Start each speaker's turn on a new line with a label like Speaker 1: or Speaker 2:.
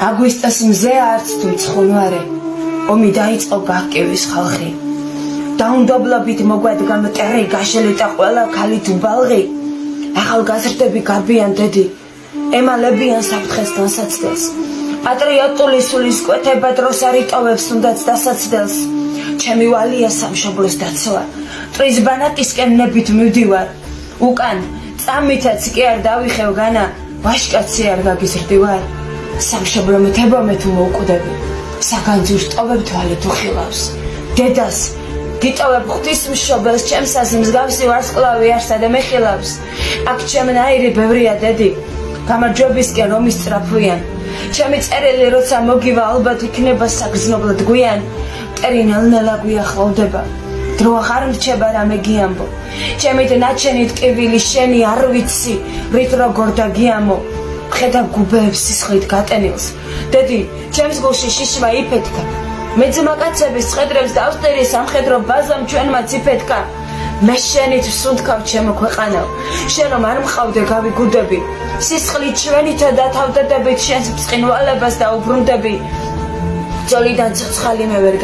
Speaker 1: აგვისტოს მზე არც თუ მცხუნვარე ომი დაიწყო გაგკივის ხალხი დაუნდობლობით მოგვედგა მტერი გაშელიტა ყველა ქალი თუ ბალღი ახალგაზრდები გარბიან დედი ემალებიან საფრთხეს განსაცდელს პატრიოტული სულის კვეთება დროს არ იტოვებს თუნდაც დასაცდელს ჩემი ვალია სამშობლოს დაცვა ტრის ბანაკისკენ ნებით მივდივარ უკან წამითაც კი არ დავიხევ განა ვაშკაცი არ გაგიზრდივარ სამშობლო მეთება მე თუ მოუკვდები საგანძურს ტოვებ თვალე თუ ხილავს დედას გიტოვებ ღვთისმშობელს ჩემსას მსგავსი ვარსკვლავი არსა და მეხილავს აქ ჩემნაირი ბევრია დედი გამარჯვებისკენ ომის სწრაფვიან ჩემი წერილი როცა მოგივა ალბათ იქნება საგრძნობლად გვიან მტერი ნელ-ნელა გვიახლოვდება დრო აღარ მრჩება რამე გიამბო ჩემით ნაჩენი ტკივილი შენი არ ვიცი რით როგორ დაგიამო ხედავ გუბეებს სისხლით გატენილს დედი ჩემს გულში შიშმა იფეთქა მე ძმაკაცების ცხედრებს დავსტერი სამხედრო ბაზამ ჩვენმაც იფეთქა მე შენით ვსუნთქავ ჩემო ქვეყანავ შენ რომ არ მყავდე გავიგუდები სისხლით ჩვენითა დათავდადებით შენს ბრწყინვალებას დაუბრუნდები ძოლიდან ცოცხალი მე ვერ